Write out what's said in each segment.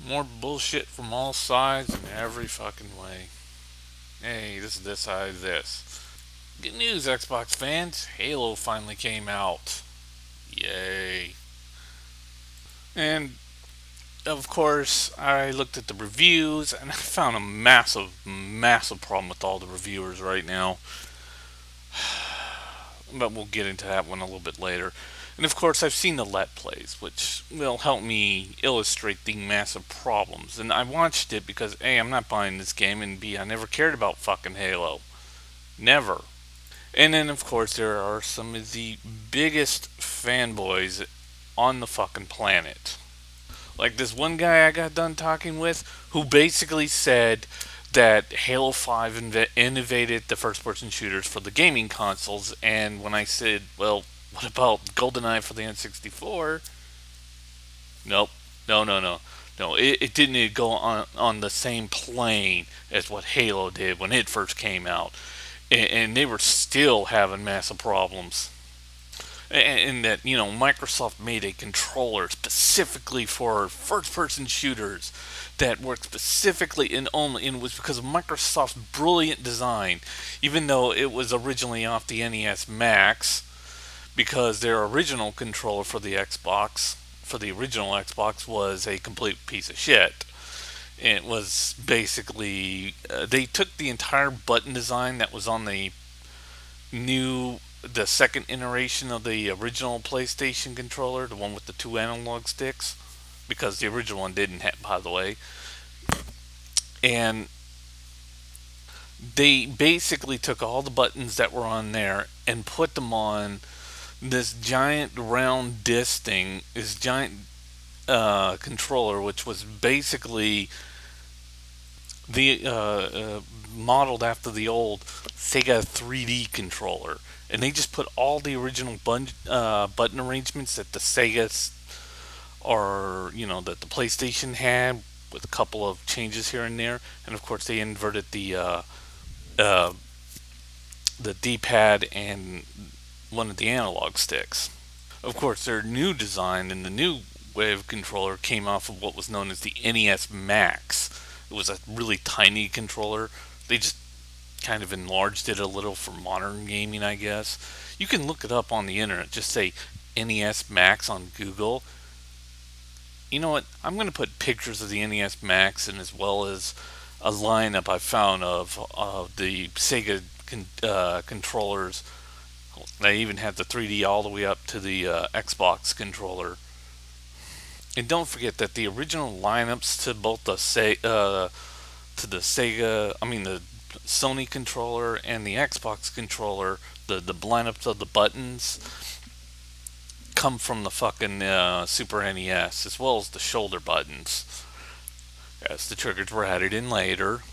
More bullshit from all sides in every fucking way. Hey, this is this side of this. Good news, Xbox fans. Halo finally came out. Yay. And of course, I looked at the reviews and I found a massive problem with all the reviewers right now. But we'll get into that one a little bit later. And of course, I've seen the Let Plays, which will help me illustrate the massive problems. And I watched it because A, I'm not buying this game, and B, I never cared about fucking Halo. Never. And then, of course, there are some of the biggest fanboys on the fucking planet. Like this one guy I got done talking with who basically said that Halo 5 innovated the first person shooters for the gaming consoles. And when I said, well, what about GoldenEye for the N64? Nope. No, no, no. No, it didn't go on the same plane as what Halo did when it first came out. And they were still having massive problems. And that, Microsoft made a controller specifically for first person shooters that worked specifically and was because of Microsoft's brilliant design, even though it was originally off the NES Max, because their original controller for the original Xbox, was a complete piece of shit. It was basically they took the entire button design that was on the second iteration of the original PlayStation controller, the one with the two analog sticks, because the original one didn't have, by the way. And they basically took all the buttons that were on there and put them on this giant round disc thing, this giant controller, which was basically the modeled after the old Sega 3D controller, and they just put all the original button arrangements that the Sega or that the PlayStation had, with a couple of changes here and there, and of course they inverted uh, the D-pad and one of the analog sticks. Of course, their new design and the new way of controller came off of what was known as the NES Max. It was a really tiny controller. They just kind of enlarged it a little for modern gaming, I guess. You can look it up on the internet. Just say NES Max on Google. You know what? I'm going to put pictures of the NES Max, and as well as a lineup I found of the Sega controllers. They even have the 3D all the way up to the Xbox controller. And don't forget that the original lineups to both the Sega, I mean the Sony controller and the Xbox controller, the lineups of the buttons come from the fucking Super NES, as well as the shoulder buttons. Yes, the triggers were added in later.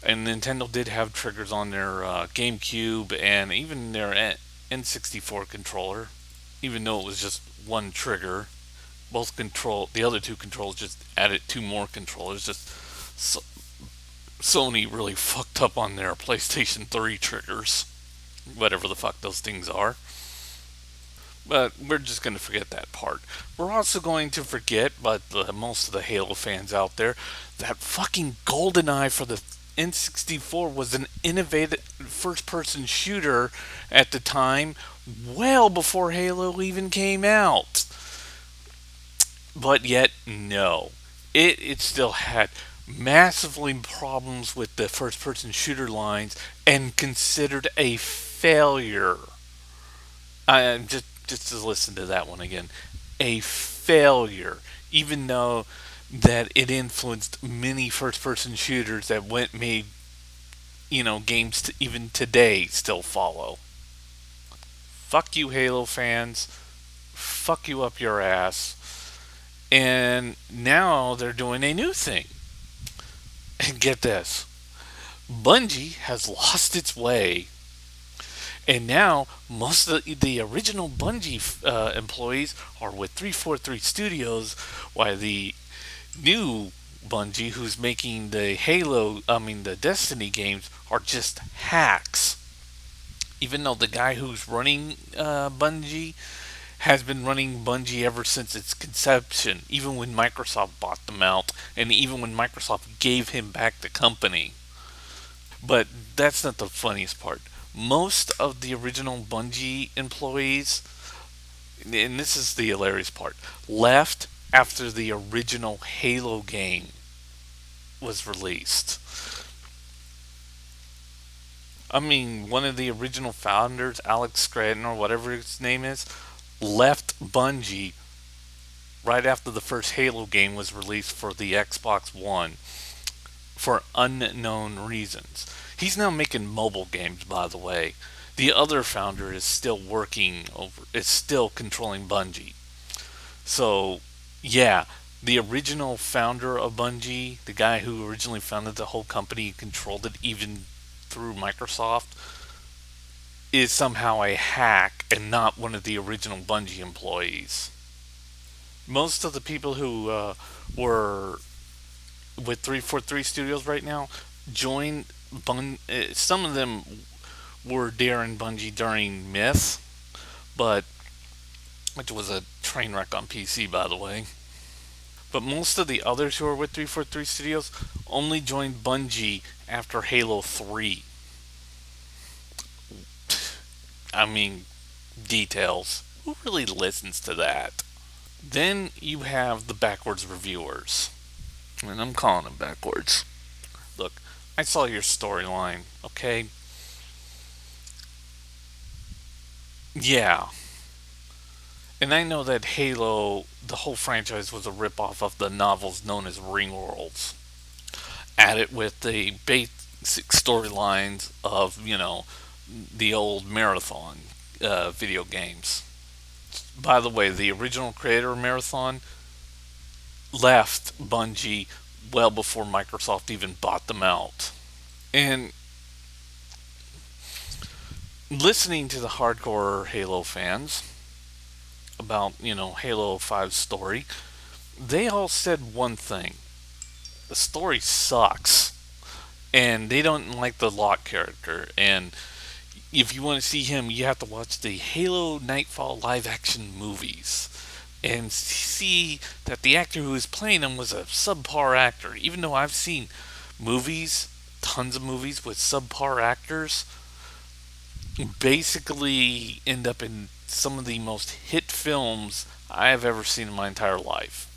And Nintendo did have triggers on their GameCube and even their N64 controller, even though it was just one trigger. The other two controls just added two more controllers. Just so, Sony really fucked up on their PlayStation 3 triggers, whatever the fuck those things are. But we're just going to forget that part. We're also going to forget, but most of the Halo fans out there, that fucking GoldenEye for the N64 was an innovative first person shooter at the time, well before Halo even came out. But yet, no. It still had massively problems with the first person shooter lines and considered a failure. Just to listen to that one again. A failure. Even though that it influenced many first person shooters that made games even today still follow. Fuck you, Halo fans. Fuck you up your ass. And now they're doing a new thing. And get this, Bungie has lost its way. And now most of the original Bungie employees are with 343 Studios, while the new Bungie, who's making the Destiny games, are just hacks. Even though the guy who's running Bungie has been running Bungie ever since its conception, even when Microsoft bought them out, and even when Microsoft gave him back the company. But that's not the funniest part. Most of the original Bungie employees, and this is the hilarious part, left after the original Halo game was released. I mean, one of the original founders, Alex Scranton or whatever his name is, left Bungie right after the first Halo game was released for the Xbox One for unknown reasons. He's now making mobile games, by the way. The other founder is still working over, is still controlling Bungie. So, yeah, the original founder of Bungie, the guy who originally founded the whole company, controlled it even through Microsoft, is somehow a hack and not one of the original Bungie employees. Most of the people who were with 343 Studios right now joined some of them were Darren Bungie during Myth, but which was a train wreck on PC, by the way. But most of the others who are with 343 Studios only joined Bungie after Halo 3. I mean, details. Who really listens to that? Then you have the backwards reviewers. And I'm calling them backwards. Look, I saw your storyline, okay? Yeah. And I know that Halo, the whole franchise, was a ripoff of the novels known as Ringworlds. Added with the basic storylines of, the old Marathon video games. By the way, the original creator of Marathon left Bungie well before Microsoft even bought them out. And listening to the hardcore Halo fans about, Halo 5's story, they all said one thing. The story sucks. And they don't like the Locke character. And if you want to see him, you have to watch the Halo Nightfall live action movies and see that the actor who was playing him was a subpar actor. Even though I've seen movies, tons of movies with subpar actors, basically end up in some of the most hit films I have ever seen in my entire life.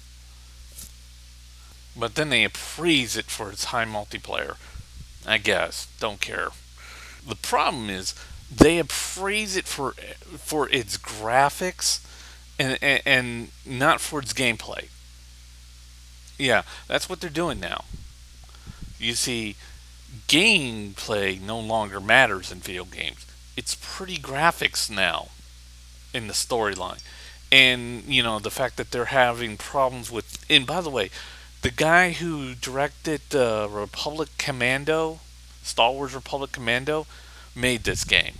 But then they appraise it for its high multiplayer. I guess. Don't care. The problem is they appraise it for its graphics and not for its gameplay. Yeah, that's what they're doing now. You see, gameplay no longer matters in video games. It's pretty graphics now in the storyline. And, the fact that they're having problems with. And by the way, the guy who directed Republic Commando, Star Wars Republic Commando, made this game.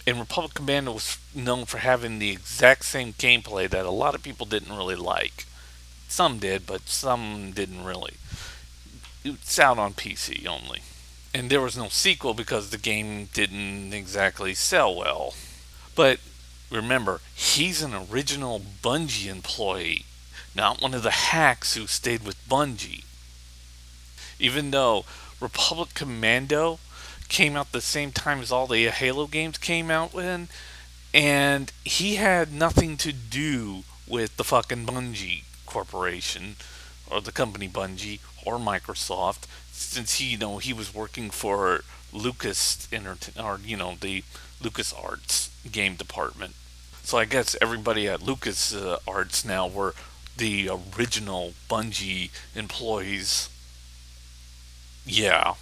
And Republic Commando was known for having the exact same gameplay that a lot of people didn't really like. Some did, but some didn't really. It's out on PC only. And there was no sequel because the game didn't exactly sell well. But remember, he's an original Bungie employee, not one of the hacks who stayed with Bungie. Even though Republic Commando came out the same time as all the Halo games came out in, and he had nothing to do with the fucking Bungie Corporation, or the company Bungie, or Microsoft, since he was working for the Lucas Arts game department. So I guess everybody at Lucas Arts now were the original Bungie employees. Yeah.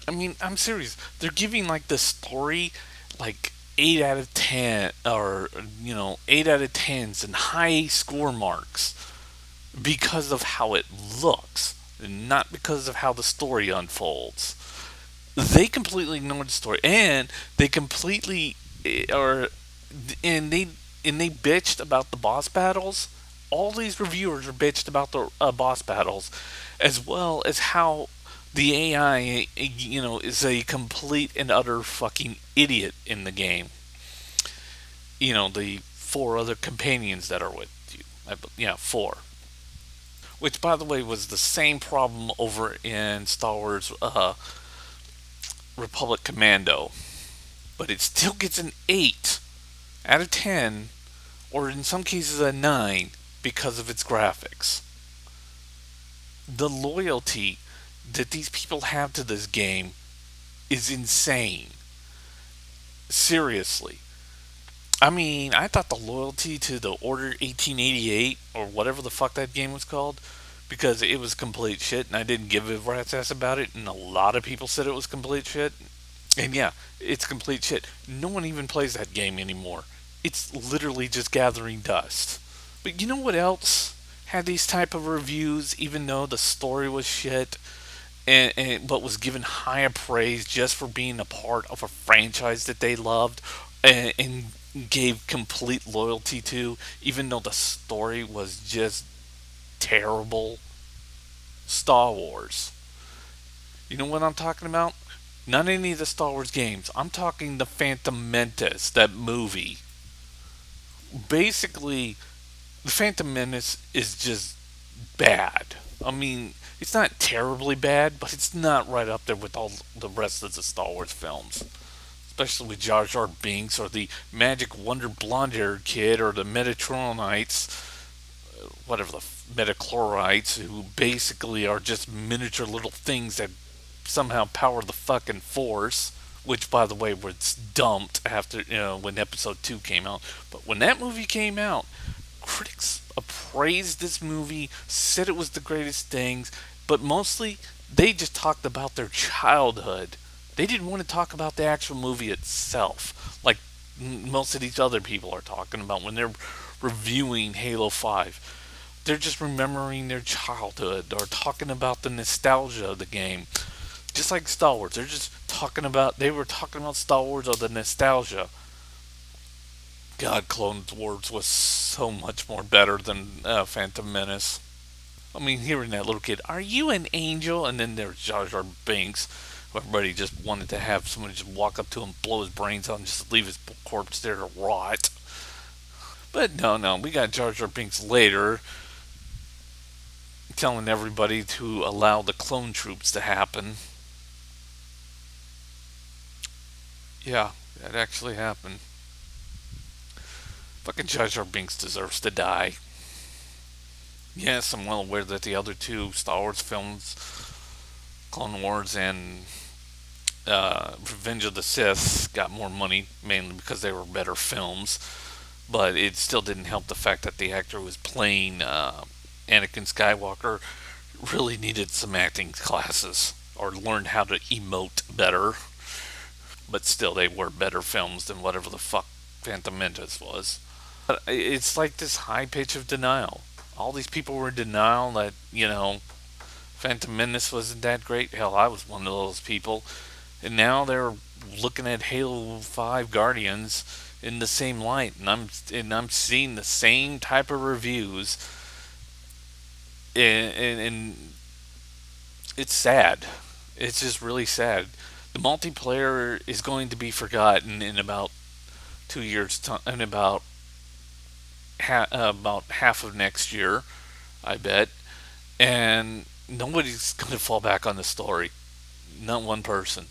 I mean, I'm serious. They're giving like the story like 8 out of 10 or 8 out of 10s and high score marks because of how it looks, not because of how the story unfolds. They completely ignored the story, and they completely or and they bitched about the boss battles. All these reviewers are bitched about the boss battles, as well as how the AI, is a complete and utter fucking idiot in the game. The four other companions that are with you. Yeah, four. Which, by the way, was the same problem over in Star Wars Republic Commando. But it still gets an 8 out of 10, or in some cases a 9, because of its graphics. The loyalty that these people have to this game is insane. Seriously. I mean, I thought the loyalty to the Order 1888, or whatever the fuck that game was called, because it was complete shit, and I didn't give a rat's ass about it, and a lot of people said it was complete shit. And yeah, it's complete shit. No one even plays that game anymore. It's literally just gathering dust. But you know what else had these type of reviews, even though the story was shit, but was given higher praise just for being a part of a franchise that they loved and gave complete loyalty to, even though the story was just terrible? Star Wars. You know what I'm talking about? Not any of the Star Wars games. I'm talking the Phantom Menace, that movie. Basically, the Phantom Menace is just bad. I mean, it's not terribly bad, but it's not right up there with all the rest of the Star Wars films. Especially with Jar Jar Binks or the Magic Wonder blonde haired kid or the Metatronites, whatever the Metachlorites, who basically are just miniature little things that somehow power the fucking Force. Which, by the way, was dumped after when Episode 2 came out. But when that movie came out, critics appraised this movie, said it was the greatest things, but mostly they just talked about their childhood. They didn't want to talk about the actual movie itself, like most of these other people are talking about when they're reviewing Halo 5. They're just remembering their childhood or talking about the nostalgia of the game. Just like Star Wars, they were talking about Star Wars or the nostalgia. God, Clone Wars was so much more better than Phantom Menace. I mean, hearing that little kid, "Are you an angel?" And then there's Jar Jar Binks. Everybody just wanted to have somebody just walk up to him, blow his brains out, and just leave his corpse there to rot. But no, no, we got Jar Jar Binks later, telling everybody to allow the clone troops to happen. Yeah, that actually happened. Fucking Jar Jar Binks deserves to die. Yes, I'm well aware that the other two Star Wars films, Clone Wars and Revenge of the Sith, got more money, mainly because they were better films. But it still didn't help the fact that the actor who was playing Anakin Skywalker really needed some acting classes or learned how to emote better. But still, they were better films than whatever the fuck Phantom Menace was. But it's like this high pitch of denial. All these people were in denial that, Phantom Menace wasn't that great. Hell, I was one of those people. And now they're looking at Halo 5 Guardians in the same light. And I'm seeing the same type of reviews. And it's sad. It's just really sad. The multiplayer is going to be forgotten in about 2 years' time, in about half of next year, I bet. And nobody's going to fall back on the story. Not one person.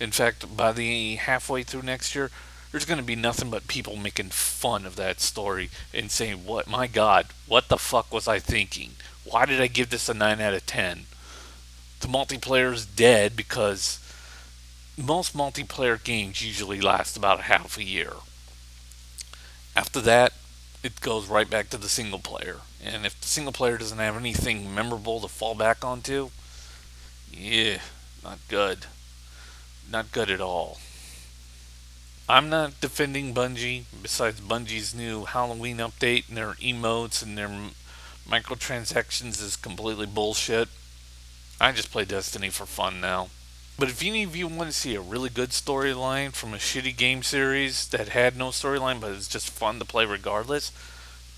In fact, by the halfway through next year, there's going to be nothing but people making fun of that story and saying, "What, my God, what the fuck was I thinking? Why did I give this a 9 out of 10?" The multiplayer is dead because most multiplayer games usually last about a half a year. After that, it goes right back to the single player. And if the single player doesn't have anything memorable to fall back onto, yeah, not good. Not good at all. I'm not defending Bungie, besides Bungie's new Halloween update and their emotes and their microtransactions is completely bullshit. I just play Destiny for fun now. But if any of you want to see a really good storyline from a shitty game series that had no storyline but is just fun to play regardless,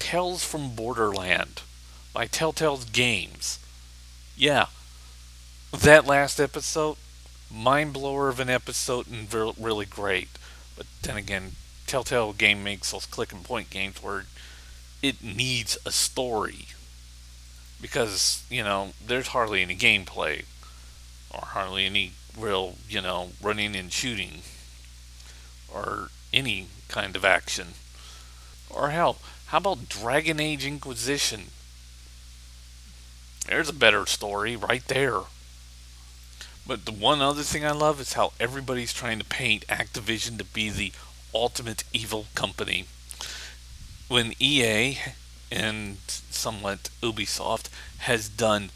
Tales from Borderland by Telltale's Games. Yeah, that last episode, mind blower of an episode and really great. But then again, Telltale game makes those click and point games where it needs a story because there's hardly any gameplay or hardly any real running and shooting or any kind of action. Or hell, how about Dragon Age Inquisition? There's a better story right there. But the one other thing I love is how everybody's trying to paint Activision to be the ultimate evil company. When EA and somewhat Ubisoft has done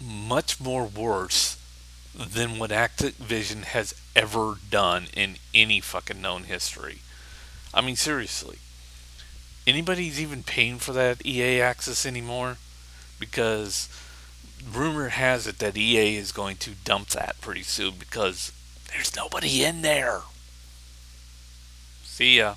much more worse than what Activision has ever done in any fucking known history. I mean, seriously. Anybody's even paying for that EA access anymore? Because rumor has it that EA is going to dump that pretty soon because there's nobody in there. See ya.